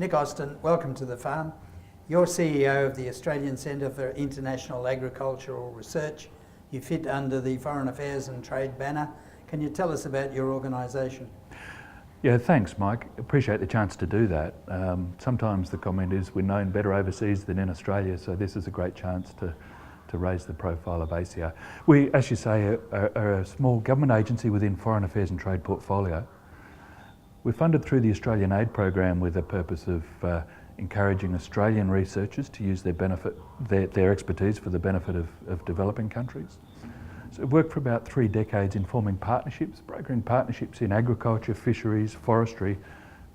Nick Austin, welcome to the farm. You're CEO of the Australian Centre for International Agricultural Research. You fit under the Foreign Affairs and Trade banner. Can you tell us about your organisation? Yeah, thanks, Mike. Appreciate the chance to do that. Sometimes the comment is we're known better overseas than in Australia, so this is a great chance to raise the profile of ACR. We, as you say, are a small government agency within Foreign Affairs and Trade portfolio. We're funded through the Australian Aid Program with the purpose of encouraging Australian researchers to use their expertise for the benefit of developing countries. So we've worked for about 3 decades in forming partnerships, brokering partnerships in agriculture, fisheries, forestry,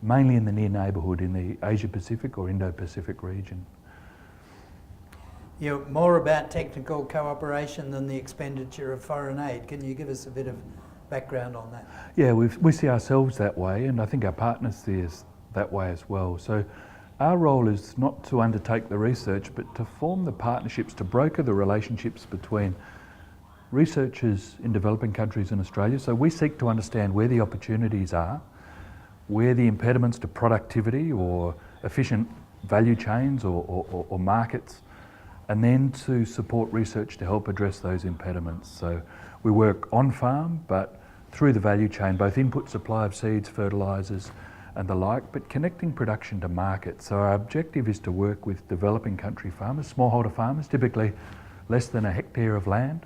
mainly in the near neighbourhood in the Asia-Pacific or Indo-Pacific region. You're more about technical cooperation than the expenditure of foreign aid. Can you give us a bit of background on that? Yeah, we see ourselves that way, and I think our partners see us that way as well. So our role is not to undertake the research, but to form the partnerships, to broker the relationships between researchers in developing countries in Australia. So we seek to understand where the opportunities are, where the impediments to productivity or efficient value chains or markets, and then to support research to help address those impediments. So we work on farm, but through the value chain, both input supply of seeds, fertilisers and the like, but connecting production to market. So our objective is to work with developing country farmers, smallholder farmers, typically less than a hectare of land.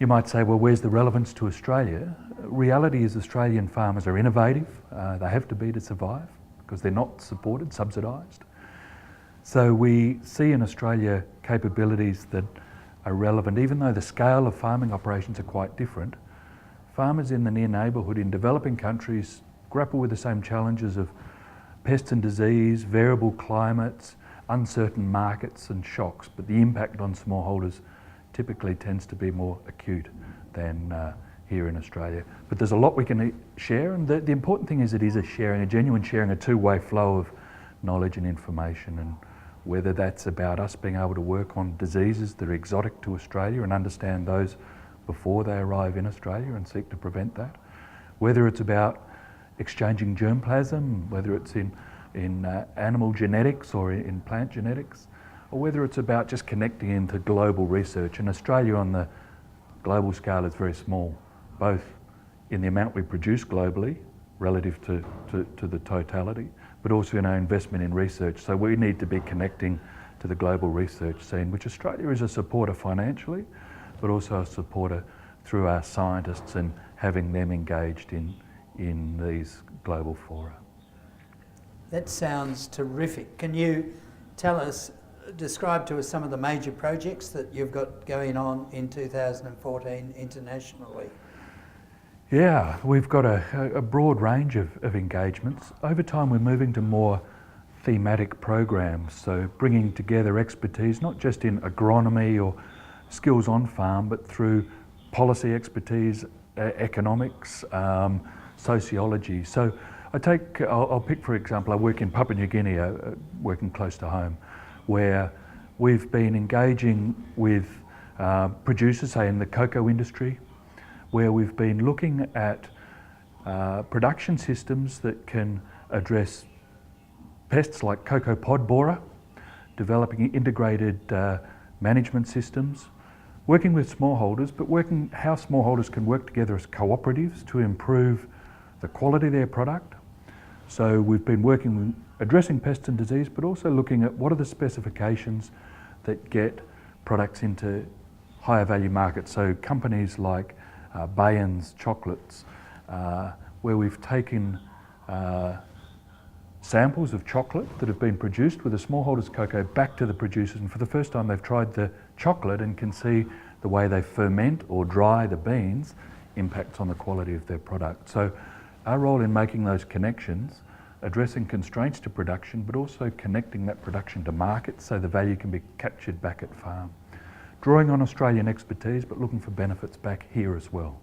You might say, well, where's the relevance to Australia? Reality is Australian farmers are innovative. They have to be to survive because they're not supported, subsidised. So we see in Australia capabilities that are relevant, even though the scale of farming operations are quite different. Farmers in the near neighbourhood in developing countries grapple with the same challenges of pests and disease, variable climates, uncertain markets and shocks, but the impact on smallholders typically tends to be more acute than here in Australia. But there's a lot we can share, and the important thing is it is a sharing, a genuine sharing, a two-way flow of knowledge and information, and whether that's about us being able to work on diseases that are exotic to Australia and understand those before they arrive in Australia and seek to prevent that, whether it's about exchanging germplasm, whether it's in animal genetics or in plant genetics, or whether it's about just connecting into global research. And Australia on the global scale is very small, both in the amount we produce globally relative to the totality, but also in our investment in research. So we need to be connecting to the global research scene, which Australia is a supporter financially, but also a supporter through our scientists and having them engaged in these global fora. That sounds terrific. Can you describe to us some of the major projects that you've got going on in 2014 internationally? Yeah, we've got a broad range of engagements. Over time we're moving to more thematic programs, so bringing together expertise not just in agronomy or skills on farm, but through policy expertise, economics, sociology. So I'll pick for example, I work in Papua New Guinea, working close to home, where we've been engaging with producers, say in the cocoa industry, where we've been looking at production systems that can address pests like cocoa pod borer, developing integrated management systems, working with smallholders, but working how smallholders can work together as cooperatives to improve the quality of their product. So we've been working addressing pests and disease, but also looking at what are the specifications that get products into higher value markets. So companies like Bayern's chocolates, where we've taken samples of chocolate that have been produced with a smallholder's cocoa back to the producers, and for the first time they've tried the chocolate and can see the way they ferment or dry the beans impacts on the quality of their product. So our role in making those connections, addressing constraints to production, but also connecting that production to market so the value can be captured back at farm. Drawing on Australian expertise, but looking for benefits back here as well.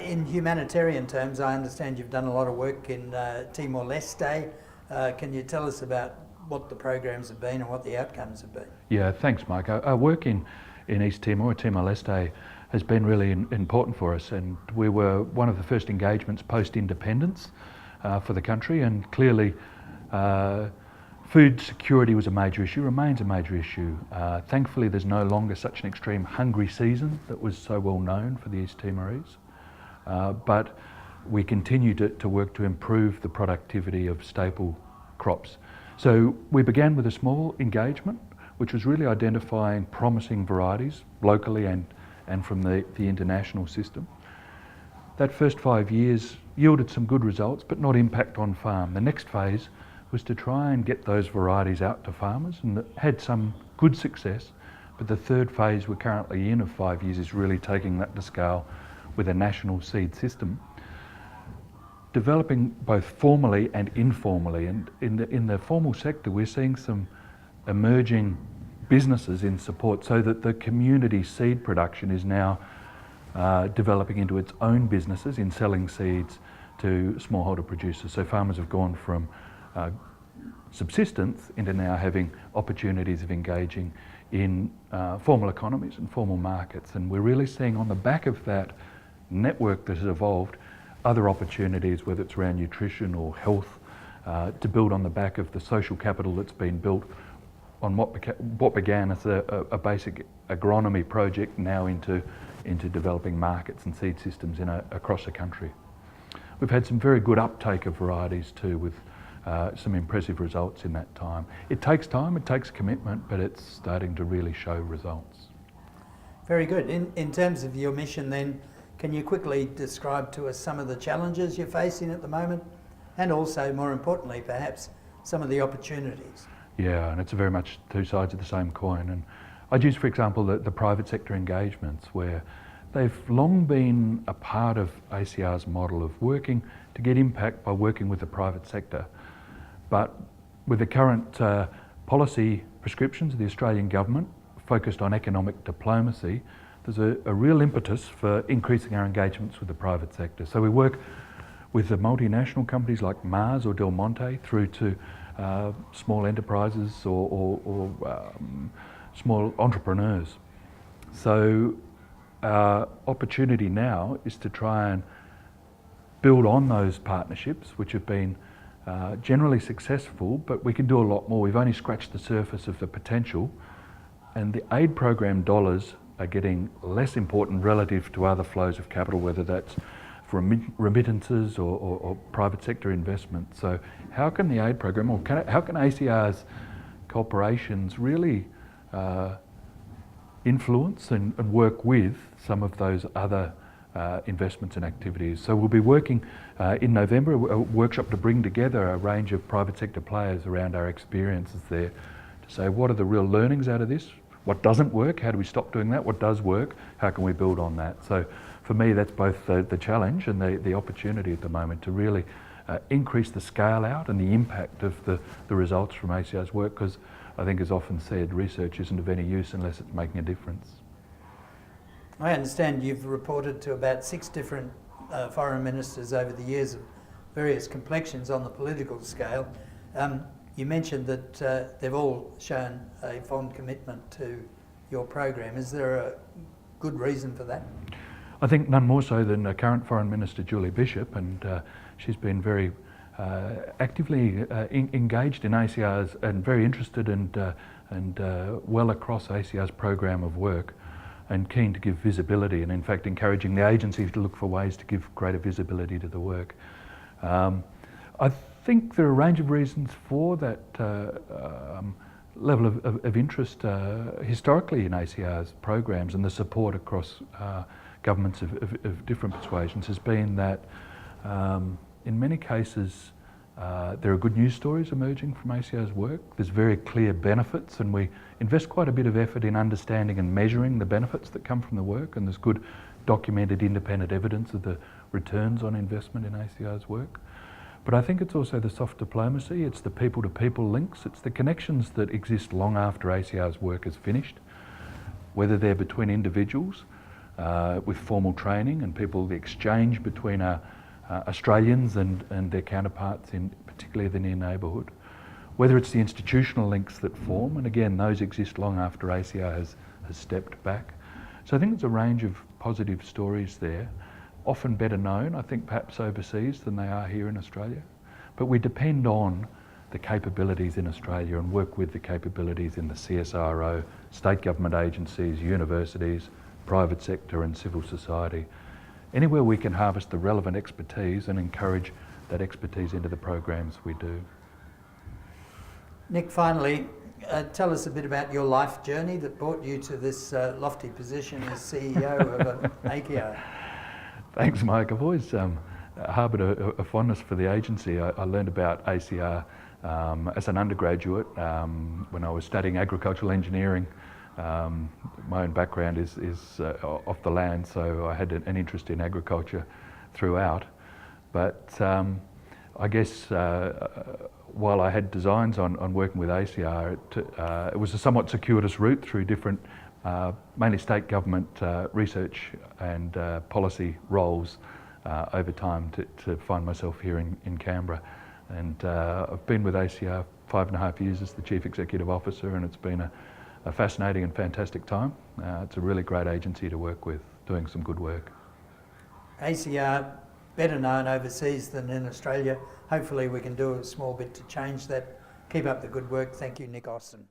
In humanitarian terms, I understand you've done a lot of work in Timor-Leste. Can you tell us about what the programs have been and what the outcomes have been? Yeah, thanks, Mike. Our work in East Timor, Timor-Leste, has been really important for us, and we were one of the first engagements post-independence for the country, and clearly Food security was a major issue, remains a major issue. Thankfully, there's no longer such an extreme hungry season that was so well known for the East Timorese. But we continue to work to improve the productivity of staple crops. So we began with a small engagement, which was really identifying promising varieties locally and from the international system. That first 5 years yielded some good results, but not impact on farm. The next phase was to try and get those varieties out to farmers, and it had some good success. But the third phase we're currently in of 5 years is really taking that to scale with a national seed system, developing both formally and informally. And in the formal sector, we're seeing some emerging businesses in support, so that the community seed production is now developing into its own businesses in selling seeds to smallholder producers. So farmers have gone from subsistence into now having opportunities of engaging in formal economies and formal markets. And we're really seeing on the back of that network that has evolved other opportunities, whether it's around nutrition or health, to build on the back of the social capital that's been built on what began as a basic agronomy project, now into developing markets and seed systems across the country. We've had some very good uptake of varieties too, with some impressive results in that time. It takes time, it takes commitment, but it's starting to really show results. Very good. In terms of your mission then, can you quickly describe to us some of the challenges you're facing at the moment, and also, more importantly perhaps, some of the opportunities? Yeah, and it's very much two sides of the same coin. And I'd use, for example, the private sector engagements, where they've long been a part of ACR's model of working to get impact by working with the private sector. But with the current policy prescriptions of the Australian government focused on economic diplomacy, there's a real impetus for increasing our engagements with the private sector. So we work with the multinational companies like Mars or Del Monte through to small enterprises or small entrepreneurs. So our opportunity now is to try and build on those partnerships, which have been generally successful, but we can do a lot more. We've only scratched the surface of the potential, and the aid program dollars are getting less important relative to other flows of capital, whether that's for remittances or private sector investment. So how can the aid program, or how can ACR's corporations really influence and work with some of those other investments and activities? So we'll be working in November, a workshop to bring together a range of private sector players around our experiences there, to say what are the real learnings out of this, what doesn't work, how do we stop doing that, what does work, how can we build on that. So for me, that's both the challenge and the opportunity at the moment to really increase the scale out and the impact of the results from ACR's work, because I think, as often said, research isn't of any use unless it's making a difference. I understand you've reported to about 6 different foreign ministers over the years of various complexions on the political scale. You mentioned that they've all shown a fond commitment to your program. Is there a good reason for that? I think none more so than current Foreign Minister Julie Bishop, and she's been very actively engaged in ACR's and very interested and well across ACR's program of work, and keen to give visibility, and in fact encouraging the agency to look for ways to give greater visibility to the work. I think there are a range of reasons for that level of interest historically in ACR's programs, and the support across governments of different persuasions has been that in many cases there are good news stories emerging from ACR's work. There's very clear benefits, and we invest quite a bit of effort in understanding and measuring the benefits that come from the work, and there's good documented independent evidence of the returns on investment in ACR's work. But I think it's also the soft diplomacy, it's the people-to-people links, it's the connections that exist long after ACR's work is finished, whether they're between individuals with formal training and people, the exchange between Australians and their counterparts in particularly the near neighbourhood, whether it's the institutional links that form, and again those exist long after ACR has stepped back. So I think there's a range of positive stories there, often better known, I think, perhaps overseas than they are here in Australia. But we depend on the capabilities in Australia and work with the capabilities in the CSIRO, state government agencies, universities, private sector and civil society. Anywhere we can harvest the relevant expertise and encourage that expertise into the programs we do. Nick, finally, tell us a bit about your life journey that brought you to this lofty position as CEO of ACIAR. Thanks, Mike. I've always harboured a fondness for the agency. I learned about ACIAR as an undergraduate when I was studying agricultural engineering. My own background is off the land, so I had an interest in agriculture throughout. But I guess while I had designs on working with ACIAR, it was a somewhat circuitous route through different, mainly state government research and policy roles over time to find myself here in Canberra. And I've been with ACIAR 5.5 years as the Chief Executive Officer, and it's been a fascinating and fantastic time. It's a really great agency to work with, doing some good work. ACIAR, better known overseas than in Australia. Hopefully we can do a small bit to change that. Keep up the good work. Thank you, Nick Austin.